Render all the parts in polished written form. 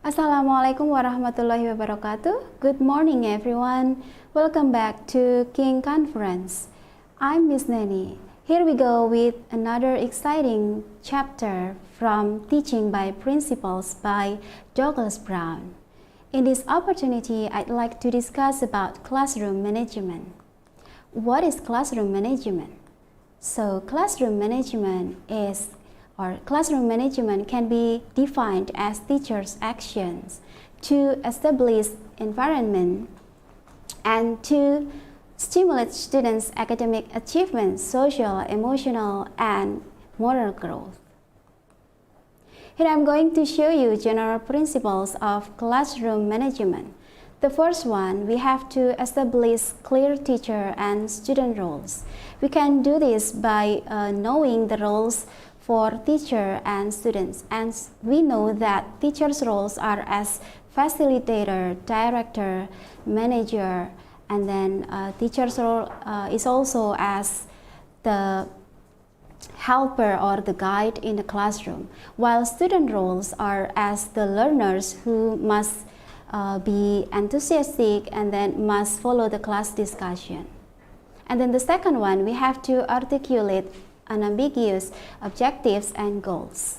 Assalamualaikum warahmatullahi wabarakatuh. Good morning everyone. Welcome back to King Conference. I'm Miss Neny. Here we go with another exciting chapter from Teaching by Principles by Douglas Brown. In this opportunity, I'd like to discuss about classroom management. What is classroom management? So classroom management can be defined as teachers' actions to establish environment and to stimulate students' academic achievements, social, emotional, and moral growth. Here I'm going to show you general principles of classroom management. The first one, we have to establish clear teacher and student roles. We can do this by knowing the roles for teacher and students, and we know that teachers' roles are as facilitator, director, manager, and then teacher's role is also as the helper or the guide in the classroom, while student roles are as the learners who must be enthusiastic and then must follow the class discussion. And then the second one, we have to articulate unambiguous objectives and goals.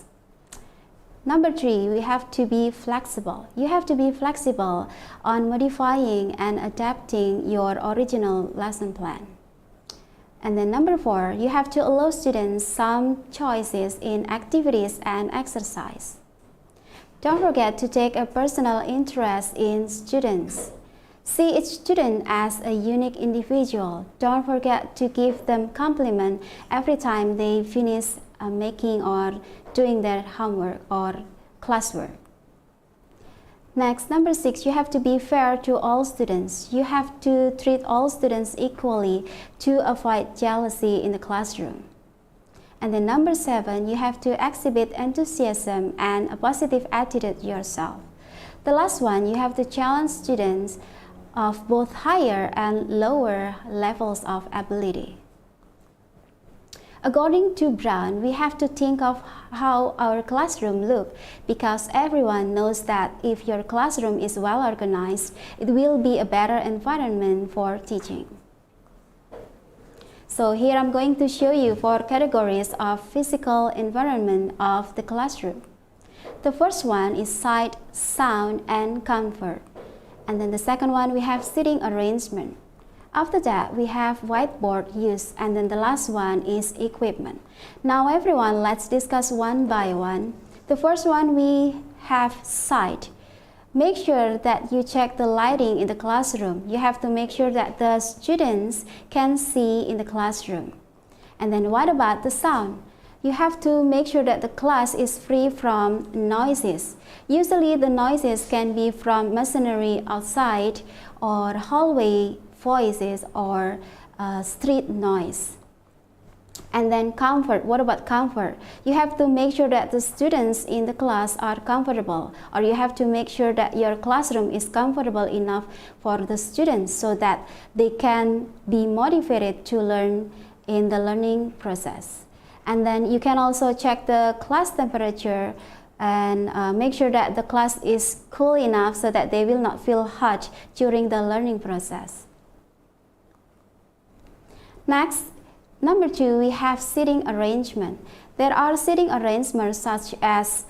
Number 3, we have to be flexible. You have to be flexible on modifying and adapting your original lesson plan. And then number 4, you have to allow students some choices in activities and exercise. Don't forget to take a personal interest in students. See each student as a unique individual. Don't forget to give them compliment every time they finish making or doing their homework or classwork. Next, number 6, you have to be fair to all students. You have to treat all students equally to avoid jealousy in the classroom. And then number 7, you have to exhibit enthusiasm and a positive attitude yourself. The last one, you have to challenge students of both higher and lower levels of ability. According to Brown, we have to think of how our classroom look, because everyone knows that if your classroom is well organized, it will be a better environment for teaching. So here I'm going to show you 4 categories of physical environment of the classroom. The first one is sight, sound, and comfort. And then the second one, we have seating arrangement. After that, we have whiteboard use, and then the last one is equipment. Now everyone, let's discuss one by one. The first one, we have sight. Make sure that you check the lighting in the classroom. You have to make sure that the students can see in the classroom. And then what about the sound? You have to make sure that the class is free from noises. Usually the noises can be from machinery outside or hallway voices or street noise. And then comfort. What about comfort? You have to make sure that the students in the class are comfortable, or you have to make sure that your classroom is comfortable enough for the students so that they can be motivated to learn in the learning process. And then you can also check the class temperature and make sure that the class is cool enough so that they will not feel hot during the learning process. Next, number 2, we have seating arrangement. There are seating arrangements such as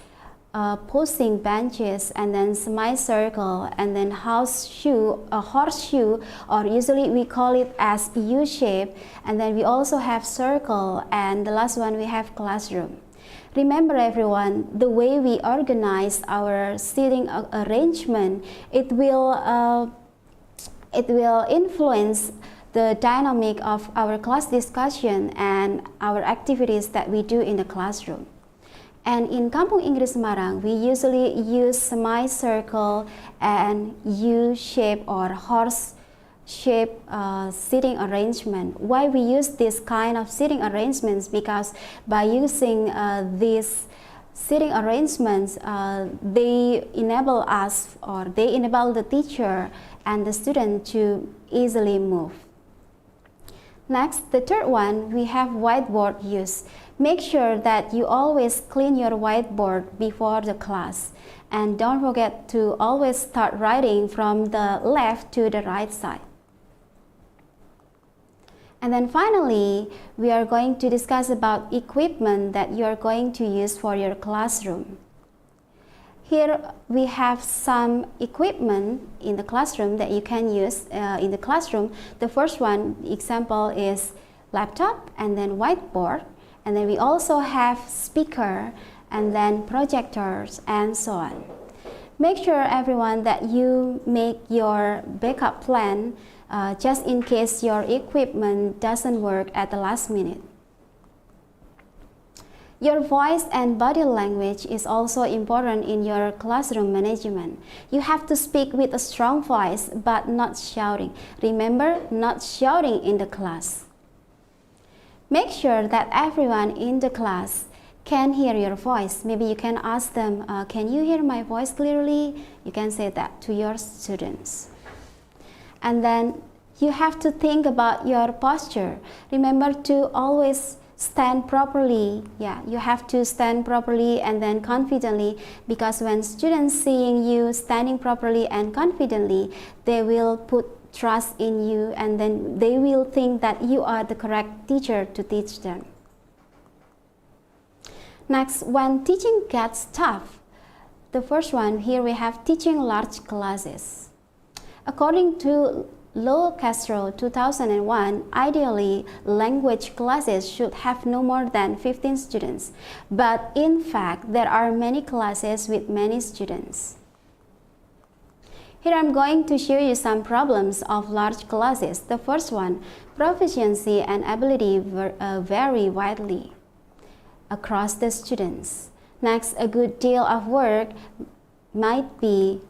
posing benches and then semicircle and then horseshoe, or usually we call it as U-shape, and then we also have circle, and the last one we have classroom. Remember everyone, the way we organize our seating arrangement, it will influence the dynamic of our class discussion and our activities that we do in the classroom. And in Kampunginggrissemarang, we usually use semicircle and U-shape or horse-shape seating arrangement. Why we use this kind of seating arrangements? Because by using these seating arrangements, they enable us, or they enable the teacher and the student to easily move. Next, the third one, we have whiteboard use. Make sure that you always clean your whiteboard before the class. And don't forget to always start writing from the left to the right side. And then finally, we are going to discuss about equipment that you are going to use for your classroom. Here we have some equipment in the classroom that you can use in the classroom. The first one example is laptop and then whiteboard, and then we also have speaker and then projectors and so on. Make sure everyone that you make your backup plan just in case your equipment doesn't work at the last minute. Your voice and body language is also important in your classroom management. You have to speak with a strong voice but not shouting. Remember, not shouting in the class. Make sure that everyone in the class can hear your voice. Maybe you can ask them, can you hear my voice clearly? You can say that to your students. And then you have to think about your posture. Remember to always stand properly. Yeah, you have to stand properly and then confidently, because when students seeing you standing properly and confidently, they will put trust in you, and then they will think that you are the correct teacher to teach them. Next, when teaching gets tough, the first one here we have teaching large classes. According to Law Castro 2001, ideally language classes should have no more than 15 students, but in fact there are many classes with many students. Here I'm going to show you some problems of large classes. The first one, proficiency and ability vary widely across the students. Next, a good deal of work might be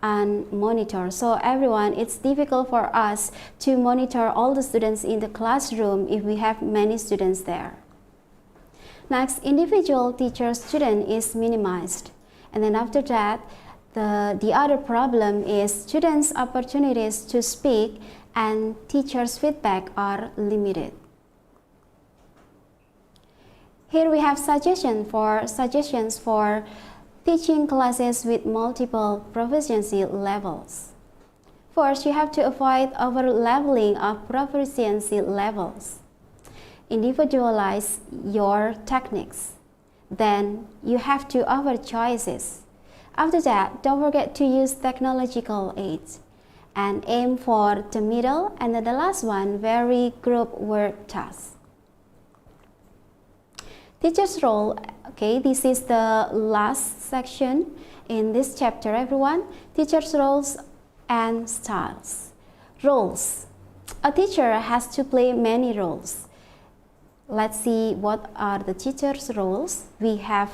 unmonitored. So everyone, it's difficult for us to monitor all the students in the classroom if we have many students there. Next, individual teacher-student is minimized. And then after that, the other problem is students' opportunities to speak and teachers' feedback are limited. Here we have suggestions for teaching classes with multiple proficiency levels. First, you have to avoid over-leveling of proficiency levels. Individualize your techniques. Then you have to offer choices. After that, don't forget to use technological aids and aim for the middle, and then the last one, vary group work tasks. Teacher's role, okay, this is the last section in this chapter, everyone. Teacher's roles and styles. Roles. A teacher has to play many roles. Let's see what are the teacher's roles. We have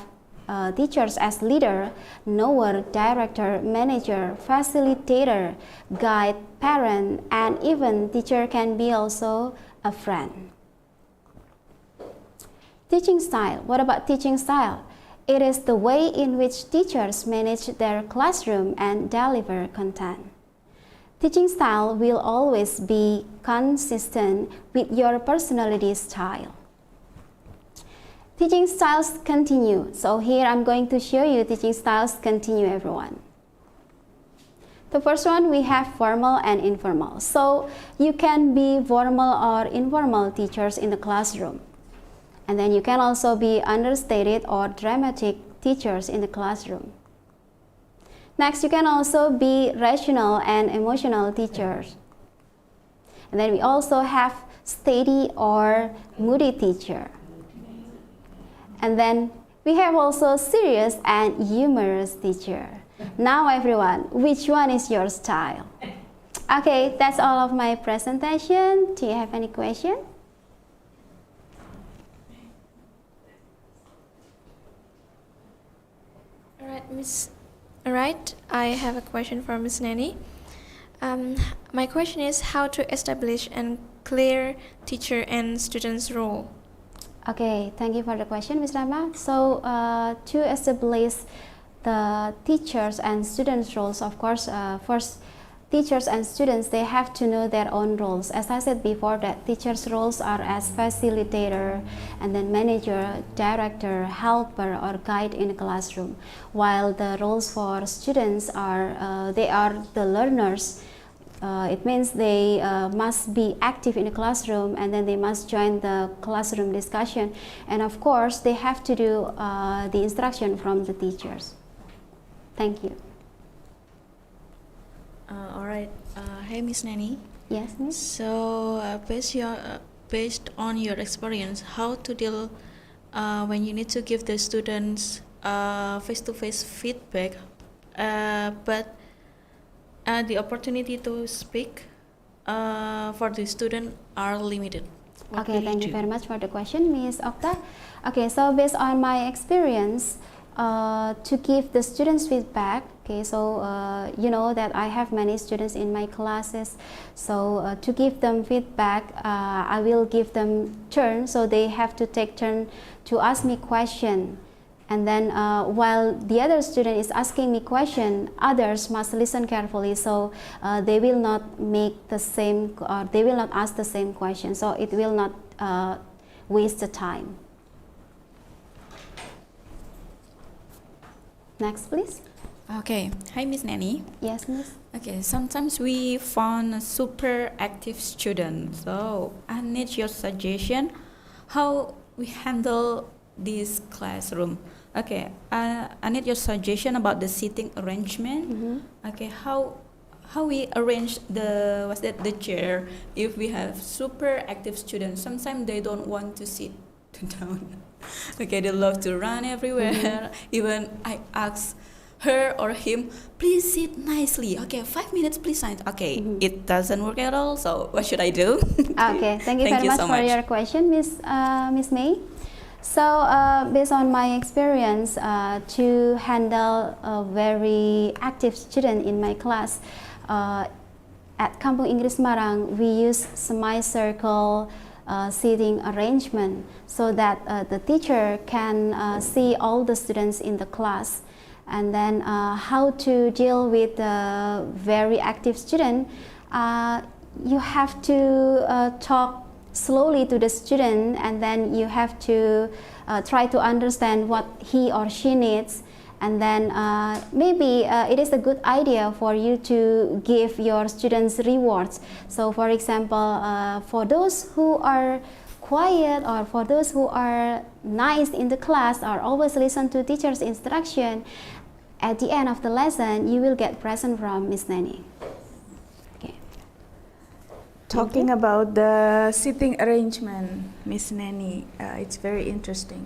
teachers as leader, knower, director, manager, facilitator, guide, parent, and even teacher can be also a friend. Teaching style. What about teaching style? It is the way in which teachers manage their classroom and deliver content. Teaching style will always be consistent with your personality style. Teaching styles continue. So here I'm going to show you teaching styles continue, everyone. The first one, we have formal and informal. So you can be formal or informal teachers in the classroom. And then you can also be understated or dramatic teachers in the classroom. Next, you can also be rational and emotional teachers. And then we also have steady or moody teacher. And then we have also serious and humorous teacher. Now everyone, which one is your style? Okay, that's all of my presentation. Do you have any question? Alright, I have a question for Miss Neny. My question is how to establish a clear teacher and student's role. Okay, thank you for the question, Ms. Rama. So to establish the teachers and students' roles, of course, first teachers and students, they have to know their own roles. As I said before, that teachers' roles are as facilitator, and then manager, director, helper, or guide in a classroom, while the roles for students are they are the learners. It means they must be active in the classroom, and then they must join the classroom discussion, and of course they have to do the instruction from the teachers. Thank you. All right. Hey, Miss Neny. Yes, Miss. So, based on your experience, how to deal when you need to give the students face-to-face feedback, but the opportunity to speak for the student are limited. Okay, thank you very much for the question, Miss Okta. Okay, so based on my experience, to give the students feedback, okay, so you know that I have many students in my classes, so to give them feedback, I will give them turn, so they have to take turn to ask me question, and then while the other student is asking me question, others must listen carefully, so they will not make the same, or they will not ask the same question, so it will not waste the time. Next, please. Okay. Hi, Miss Neny. Yes, Miss. Okay, sometimes we found a super active student. So I need your suggestion how we handle this classroom. Okay, I need your suggestion about the seating arrangement. Okay, how we arrange the chair if we have super active students. Sometimes they don't want to sit down. Okay, they love to run everywhere. Even I ask her or him, please sit nicely. Okay, 5 minutes, please sit. Okay, it doesn't work at all. So what should I do? Okay, thank you very much for your question, Miss May. So based on my experience, to handle a very active student in my class, at kampunginggrissemarang we use semicircle seating arrangement, so that the teacher can see all the students in the class. And then how to deal with the very active student, you have to talk slowly to the student, and then you have to try to understand what he or she needs. And then maybe it is a good idea for you to give your students rewards. So for example, for those who are quiet, or for those who are nice in the class, or always listen to teacher's instruction, at the end of the lesson you will get present from Miss Neny. Okay. Talking about the seating arrangement, Miss Neny, it's very interesting.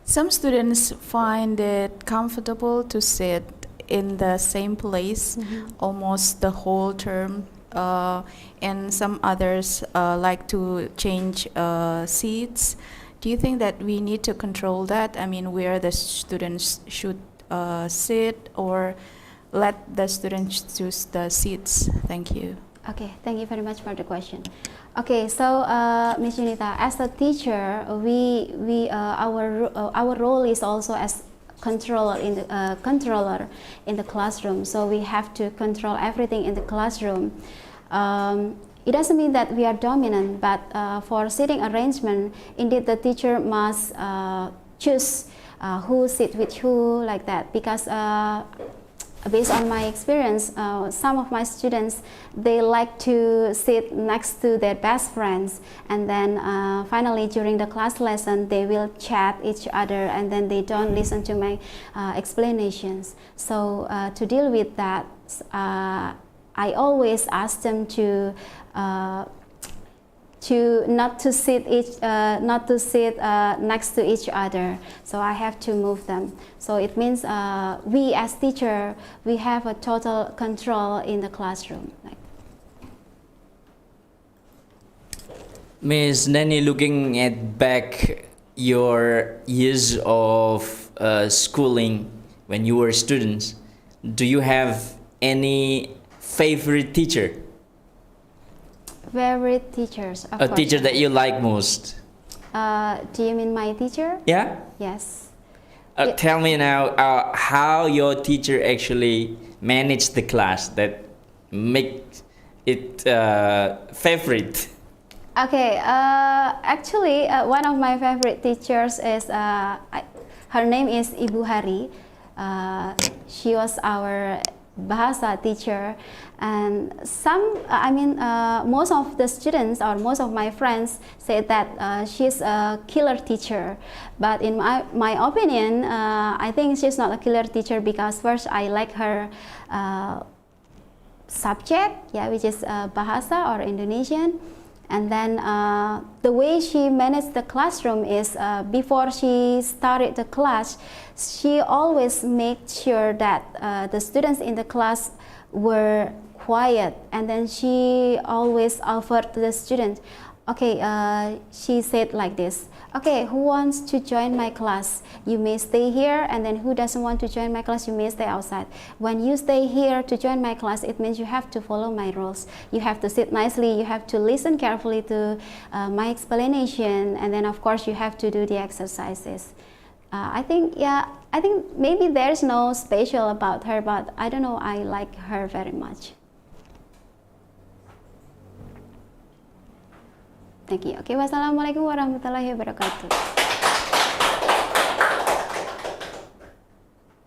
Some students find it comfortable to sit in the same place almost the whole term, and some others like to change seats. Do you think that we need to control that? I mean, where the students should sit, or let the students choose the seats? Thank you. Okay, thank you very much for the question. Okay, so Ms. Junita, as a teacher, our role is also as controller in the classroom. So we have to control everything in the classroom. It doesn't mean that we are dominant, but for seating arrangement, indeed the teacher must choose who sit with who, like that, because based on my experience, some of my students, they like to sit next to their best friends, and then finally during the class lesson they will chat each other, and then they don't listen to my explanations. So to deal with that, I always ask them to not to sit next to each other. So I have to move them. So it means we as teacher, we have a total control in the classroom. Ms. Neny, looking at back your years of schooling when you were students, do you have any favorite teacher? Favorite teachers, of A course. teacher that you like most? Do you mean my teacher? Yeah? Yes. Yeah. Tell me now how your teacher actually managed the class that make it favorite. Okay, actually, one of my favorite teachers is, her name is Ibu Hari. She was our Bahasa teacher, and most of the students or most of my friends say that she's a killer teacher. But in my opinion, I think she's not a killer teacher because first I like her subject, yeah, which is Bahasa or Indonesian. And then the way she managed the classroom is before she started the class, she always made sure that the students in the class were quiet, and then she always offered the students, okay, she said like this, okay, who wants to join my class? You may stay here, and then who doesn't want to join my class, you may stay outside. When you stay here to join my class, it means you have to follow my rules. You have to sit nicely, you have to listen carefully to my explanation, and then of course you have to do the exercises. I think maybe there's no special about her, but I don't know, I like her very much. Thank you. Okay, wassalamualaikum warahmatullahi wabarakatuh.